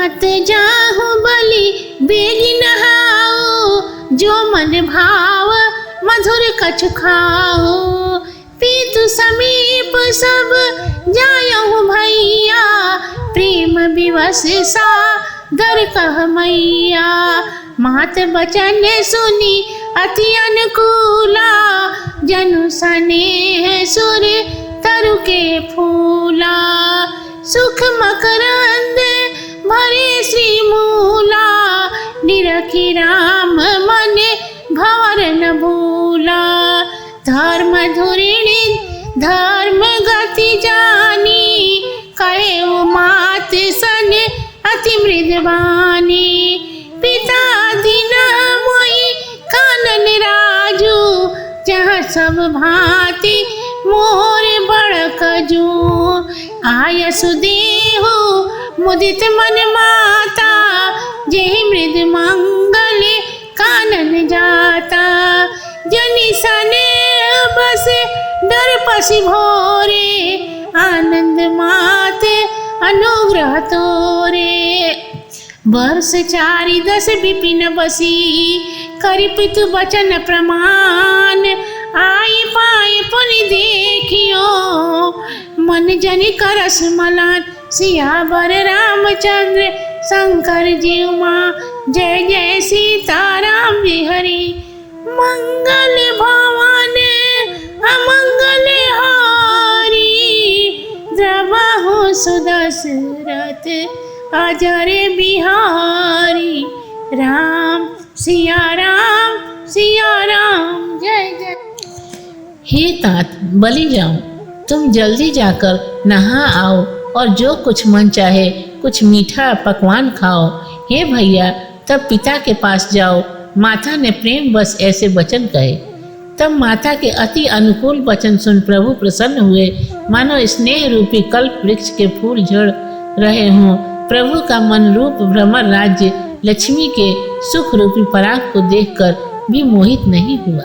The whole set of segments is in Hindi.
मत जाहु बलि बेगी नहाओ, जो मन भाव मधुर कछु खाओ। पीतु समीप सब जायहु भैया, प्रेम विवश सादर कह मैया। मात बचन सुनी अति अनुकूला, जनु स्नेह सुर तरु के फूला। सुख मकरंद भरे श्री मूला, निरखी राम मन भंवर न भूला। धर्म धुरिणी धर्म गति जानी, कहे वो मात सन अति मृदवानी। पिता दीना मोहि कानन राजू, जहाँ सब भांति मोर बड़ कजू। आयसु देहु मुदित मन माता, जेहि मृद मंगल कानन जाता। जनि स्नेह बस डर पसी भोरे, आनंद माते अनुग्रह तोरे। वर्ष 4-10 विपिन बसी, करि पितु बचन प्रमाण। आई पाए पुनि देखियो, मन जनि करस मलान। सियावर रामचंद्र शंकर जी माँ, जय जय सीताराम जी हरि। मंगल भवन अमंगल हारी, द्रवहु सुदशरथ अजर बिहारी। राम सिया राम जय जय। हे तात, बलि जाऊं, तुम जल्दी जाकर नहा आओ और जो कुछ मन चाहे कुछ मीठा पकवान खाओ। हे भैया, तब पिता के पास जाओ। माता ने प्रेम बस ऐसे वचन कहे। तब माता के अति अनुकूल वचन सुन प्रभु प्रसन्न हुए, मानो स्नेह रूपी कल्प वृक्ष के फूल झड़ रहे हों। प्रभु का मन रूप भ्रमर राज्य लक्ष्मी के सुख रूपी पराग को देखकर भी मोहित नहीं हुआ।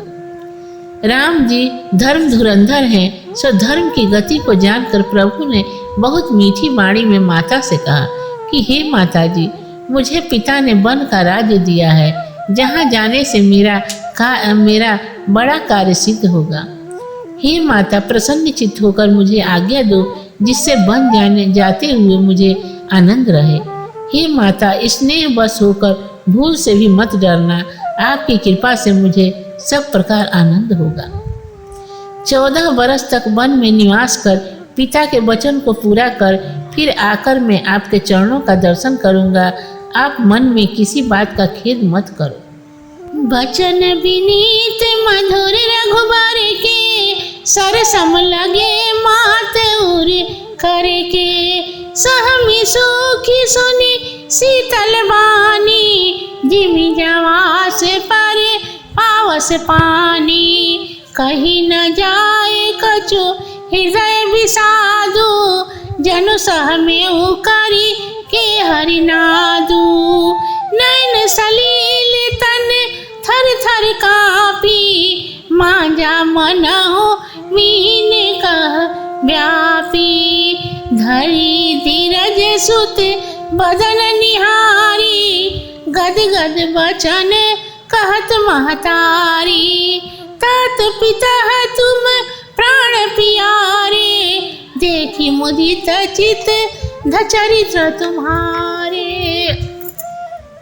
राम जी धर्म धुरंधर हैं, सो धर्म की गति को जानकर प्रभु ने बहुत मीठी वाणी में माता से कहा कि हे माता जी, मुझे पिता ने वन का राज्य दिया है, जहाँ जाने से मेरा बड़ा कार्य सिद्ध होगा। हे माता, प्रसन्न चित्त होकर मुझे आज्ञा दो, जिससे वन जाते हुए मुझे आनंद रहे। हे माता, स्नेह बस होकर भूल से भी मत डरना, आपकी कृपा से मुझे सब प्रकार आनंद होगा। 14 वर्ष तक वन में निवास कर पिता के वचन को पूरा कर फिर आकर मैं आपके चरणों का दर्शन करूंगा। आप मन में किसी बात का खेद मत करो। वचन विनीत मधुर रघुबर के, सरसम लगे मात उर करके। सहमी सुखी सुनी शीतल बानी, जिमि जवास पर पावस पानी। कहीं न जाए कछु हृदय विषादु, जनु सह में करी के हरिनादु। नैन सलील तन थर थर कापी, मांजा मनहु मीन कह व्यापी। धरी धीरज सुत बदन निहारी, गद गद वचन कहत महतारी। तात पिता तुम प्राण प्यारे, देखी मुदित चित धचरित्र तुम्हारे।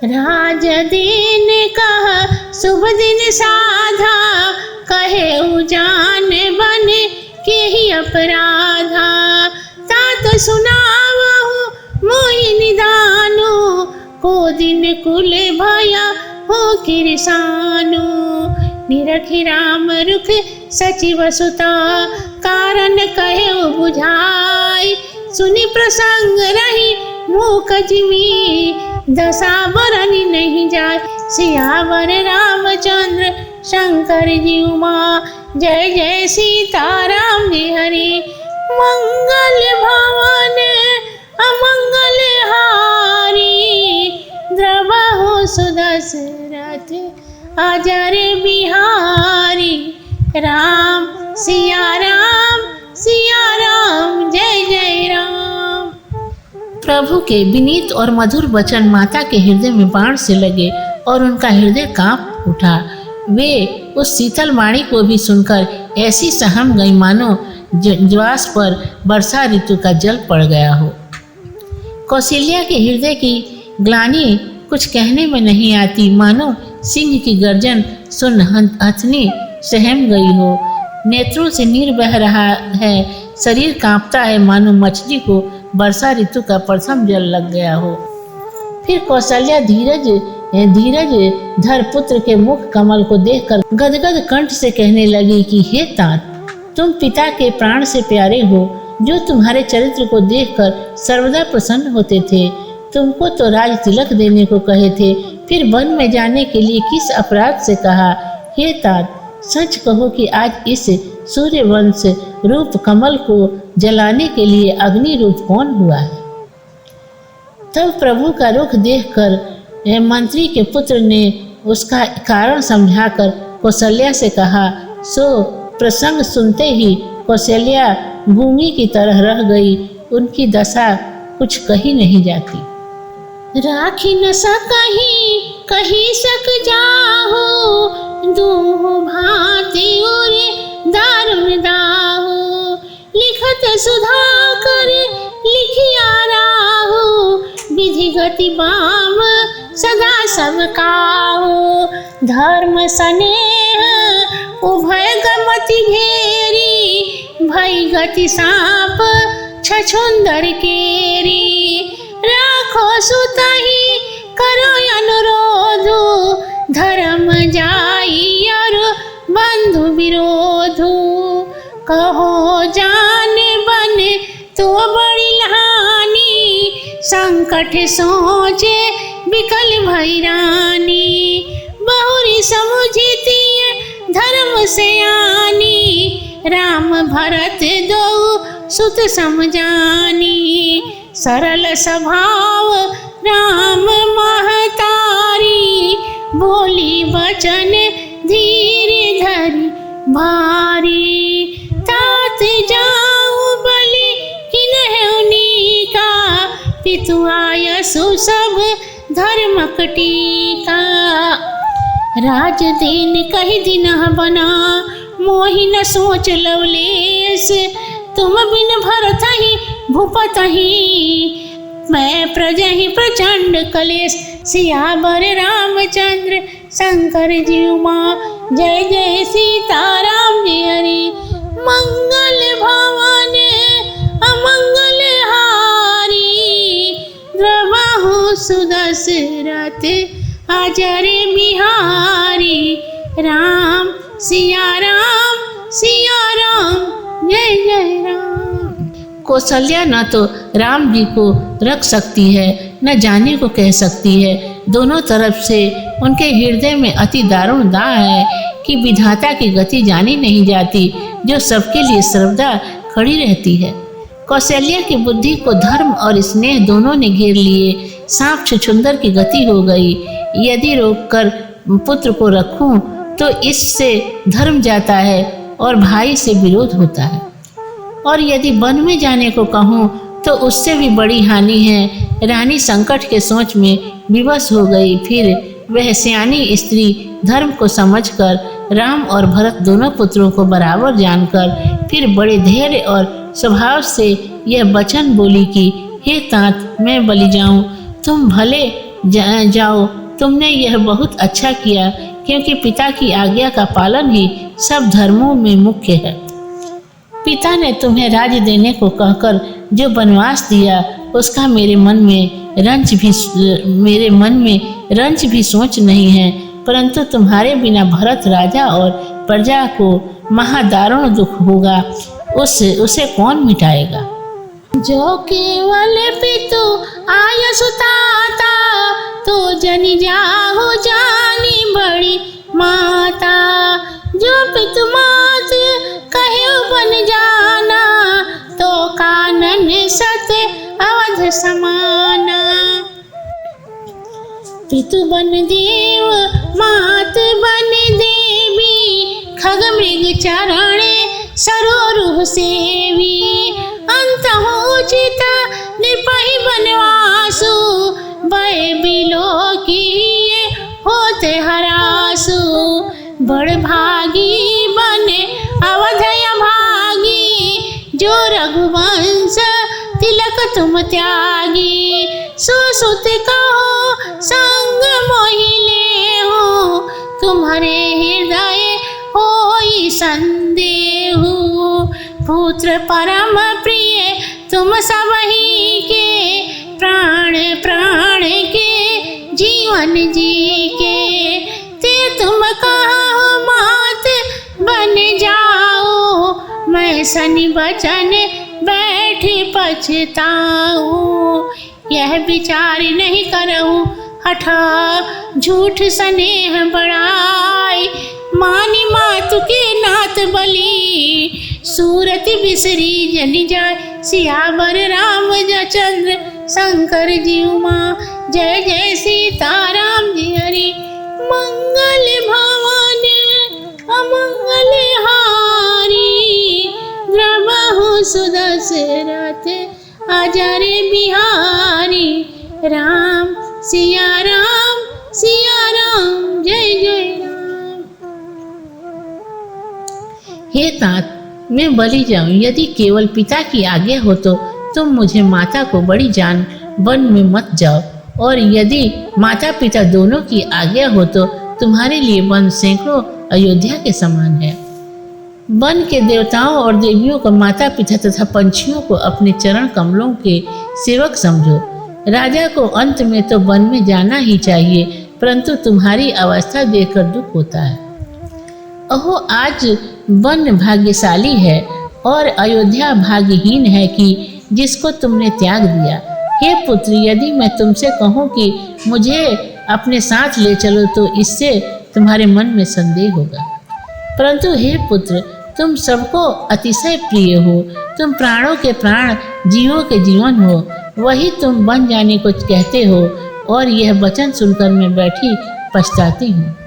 राज दिन कह शुभ दिन साधा, कहे उजान बन के ही अपराधा। तात सुनावहु मोहि निदानु, को दिन कुल भया हो किरसानु। निरखि राम रुख सचिव सुता, कारण कहे बुझाई। सुनि प्रसंग रही मूक जिमी, दशा बरनी नहीं जाय। सियावर रामचंद्र शंकर जी माँ, जय जय सीताराम जी हरि। मंगल भवन अमंगल हारी, द्रवहु सुदशरथ अजर बिहारी। राम सिया राम जय जय राम। प्रभु के विनीत और मधुर वचन माता के हृदय में बाण से लगे और उनका हृदय कांप उठा। वे उस शीतल वाणी को भी सुनकर ऐसी सहम गई मानो ज्वास पर वर्षा ऋतु का जल पड़ गया हो। कौशल्या के हृदय की ग्लानि कुछ कहने में नहीं आती, मानो सिंह की गर्जन सुन हथनी सहम गई हो। नेत्रों से नीर बह रहा है, शरीर कांपता है, मानो मछली को वर्षा ऋतु का प्रथम जल लग गया हो। फिर कौशल्या धीरज धर पुत्र के मुख कमल को देखकर गदगद कंठ से कहने लगी कि हे तात, तुम पिता के प्राण से प्यारे हो, जो तुम्हारे चरित्र को देखकर सर्वदा प्रसन्न होते थे। तुमको तो राज तिलक देने को कहे थे, फिर वन में जाने के लिए किस अपराध से कहा। हे तात, सच कहो कि आज इस सूर्यवंश रूप कमल को जलाने के लिए अग्नि रूप कौन हुआ है। तब प्रभु का रुख देखकर मंत्री के पुत्र ने उसका कारण समझाकर कौशल्या से कहा। सो प्रसंग सुनते ही कौशल्या गूंगी की तरह रह गई, उनकी दशा कुछ कही नहीं जाती। राखी न सकही कही सक जाहो, दूहो भांति उरे दारुण दाहो। लिखत सुधाकर लिखिया राहो, विधि गति बाम सदा सब काहो। धर्म स्नेह उभय गमति घेरी, भई गति सांप छछुंदर केरी। राखो सुतहि करो अनुरोधु, धर्म जाई और बंधु विरोधु। कहो जान बन तो बड़ी लहानी, संकट सोचे विकल भई रानी। बहुरी समुझती धर्म से आनी, राम भरत दो सुत समझानी। सरल स्वभाव राम महतारी, बोली वचन धीरे धरि भारी। तात जाऊं बलि किन्हउनी का, पितु आयसु सब धर्मक टीका। राज दिन कही दिन बना, मोहि न सोच लवलेश। तुम बिन भरत ही भूपत ही, मैं प्रजहि प्रचंड कलेश। सियावर रामचंद्र शंकर जी उमा, जय जय सीताराम जी हरि। मंगल भवन अमंगल हारी, द्रवहु सुदशरथ अजर बिहारी। राम सिया राम जय जय राम। कौशल्या न तो राम जी को रख सकती है, न जाने को कह सकती है। दोनों तरफ से उनके हृदय में अति दारुण दाह है कि विधाता की गति जानी नहीं जाती, जो सबके लिए सर्वदा खड़ी रहती है। कौशल्या की बुद्धि को धर्म और स्नेह दोनों ने घेर लिए। सांप छुछुंदर की गति हो गई। यदि रोककर पुत्र को रखूं तो इससे धर्म जाता है और भाई से विरोध होता है, और यदि वन में जाने को कहूँ तो उससे भी बड़ी हानि है। रानी संकट के सोच में विवश हो गई। फिर वह सियानी स्त्री धर्म को समझकर राम और भरत दोनों पुत्रों को बराबर जानकर फिर बड़े धैर्य और स्वभाव से यह वचन बोली कि हे तात, मैं बलि जाऊं, तुम भले जाओ। तुमने यह बहुत अच्छा किया, क्योंकि पिता की आज्ञा का पालन ही सब धर्मों में मुख्य है। पिता ने तुम्हें राज्य देने को कहकर जो वनवास दिया, उसका मेरे मन में रंज भी सोच नहीं है। परंतु तुम्हारे बिना भरत राजा और प्रजा को महादारुण दुख होगा, उसे कौन मिटाएगा। जो केवल पितु आयसु ताता, तो जनि जाहु जानी बड़ी माता। जो पितु मात कहे बन जाना, तो कानन सत अवध समाना। पितु बन देव मात बन देवी, खग मृग चरण सरोरुह सेवी। अंत उचित निपहि बनवासु, भय बिलो किए होते हरासु। बड़ भागी बने अवधय भागी, जो रघुवंश तिलक तुम त्यागी। सुसुत कहो संग मोहिले हो, तुम्हारे हृदय होई संदेहु। पुत्र परम प्रिय तुम सबही के, प्राण प्राण के जीवन जी के। ते तुम कहो मात बन जाओ, मैं सनि बचन बैठ पछताऊं। यह विचार नहीं करऊं हठा, झूठ स्नेह बढ़ाई। मानी मातु के नाथ बलि, सूरत बिसरी जनि जाय। सियावर रामचंद्र शंकर जी उमा, जय जय सीताराम जी हरि। मंगल भवन अमंगल हारी, द्रवहु सुदशरथ अजर बिहारी। राम सिया राम, जय जय राम। हे तात, मैं बलि जाऊं यदि केवल पिता की आज्ञा हो तो तुम मुझे माता को बड़ी जान वन में मत जाओ, और यदि माता पिता दोनों की आज्ञा हो तो तुम्हारे लिए वन सैकड़ों अयोध्या के समान है। वन के देवताओं और देवियों को माता पिता तथा पंछियों को अपने चरण कमलों के सेवक समझो। राजा को अंत में तो वन में जाना ही चाहिए, परंतु तुम्हारी अवस्था देखकर दुख होता है। अहो, आज वन भाग्यशाली है और अयोध्या भाग्यहीन है कि जिसको तुमने त्याग दिया। हे पुत्र, यदि मैं तुमसे कहूँ कि मुझे अपने साथ ले चलो तो इससे तुम्हारे मन में संदेह होगा, परंतु हे पुत्र, तुम सबको अतिशय प्रिय हो। तुम प्राणों के प्राण, जीवों के जीवन हो। वही तुम बन जाने को कहते हो, और यह वचन सुनकर मैं बैठी पछताती हूँ।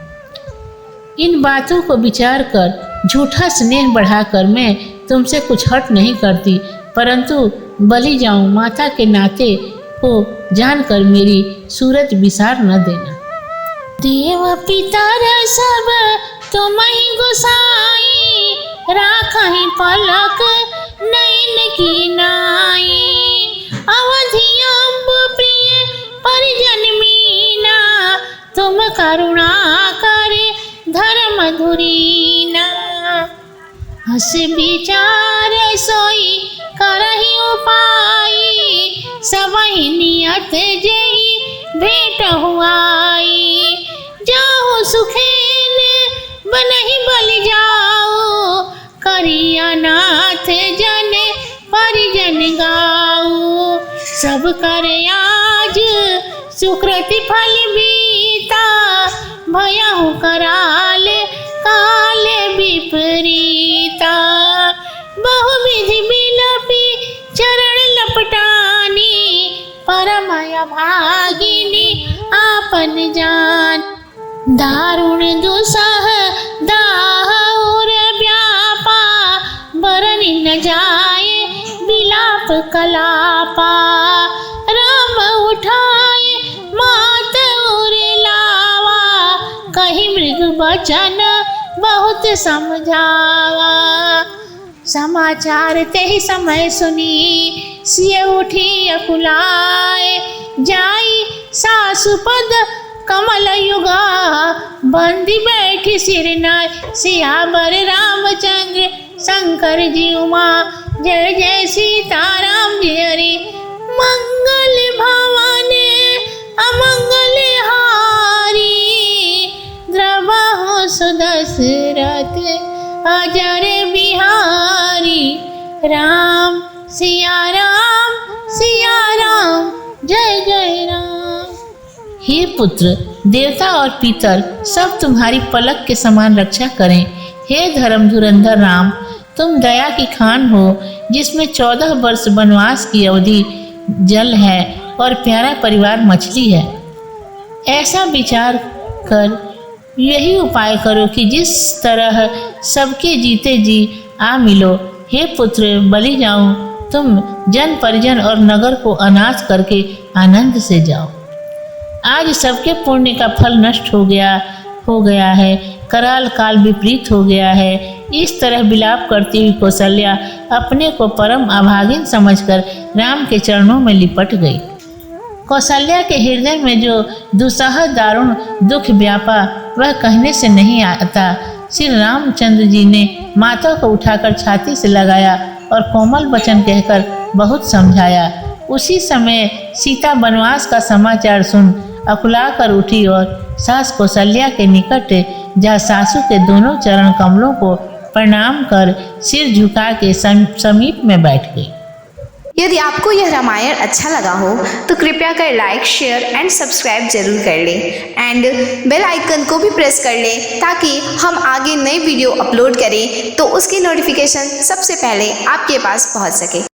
इन बातों को विचार कर झूठा स्नेह बढ़ाकर मैं तुमसे कुछ हट नहीं करती, परंतु बलि जाऊं माता के नाते को जानकर मेरी सूरत विसार न देना। देव पितर सब तुम ही गोसाई, राखहि पलक नैन की नाई। अवधि अम्ब प्रिय परिजन मीना, तुम करुणा करे धर्म धुरीना। हस विचार सोई करहि उपाई, सबहि नियत जेहि भेंट हुआई। जाओ सुखेन बनहि बलि जाओ, करिया नाथ जन परिजन गाओ। सब कर आज सुकृति फल बीता, भयहु कराल काल विपरीता। बहुविधि बिलपि चरण लपटानी, परमय भागिनी आपन जान। दारुण दुसह दाह और व्यापा, बरनि न जाए बिलाप कलापा। राम उठाए मात और लावा, कही मृग बचन बहुत समझावा। समाचार तेहि समय सुनी, सिय उठी अकुलाए। जाई सासुपद कमल युगा, बंदी बैठी सिर नाय। सियावर रामचंद्र शंकर जी उमा, जय जय सीताराम जी हरि। मंगल भवन अमंगल हारी, द्रवहु सुदशरथ अजर बिहारी। राम सिया राम, जय जय राम। हे पुत्र, देवता और पितर सब तुम्हारी पलक के समान रक्षा करें। हे धर्म धुरंधर राम, तुम दया की खान हो, जिसमें 14 वर्ष वनवास की अवधि जल है और प्यारा परिवार मछली है। ऐसा विचार कर यही उपाय करो कि जिस तरह सबके जीते जी आ मिलो। हे पुत्र, बलि जाऊं तुम जन परिजन और नगर को अनाथ करके आनंद से जाओ। आज सबके पुण्य का फल नष्ट हो गया है, कराल काल विपरीत हो गया है। इस तरह विलाप करती हुई कौशल्या अपने को परम अभागिन समझकर राम के चरणों में लिपट गई। कौशल्या के हृदय में जो दुस्सह दारुण दुख व्यापा वह कहने से नहीं आता। श्री रामचंद्र जी ने माता को उठाकर छाती से लगाया और कोमल वचन कहकर बहुत समझाया। उसी समय सीता वनवास का समाचार सुन अकुला कर उठी और सास कौशल्या के निकट जा सासू के दोनों चरण कमलों को प्रणाम कर सिर झुका के समीप में बैठ गई। यदि आपको यह रामायण अच्छा लगा हो तो कृपया कर लाइक, शेयर एंड सब्सक्राइब जरूर कर लें एंड बेल आइकन को भी प्रेस कर लें ताकि हम आगे नई वीडियो अपलोड करें तो उसकी नोटिफिकेशन सबसे पहले आपके पास पहुंच सके।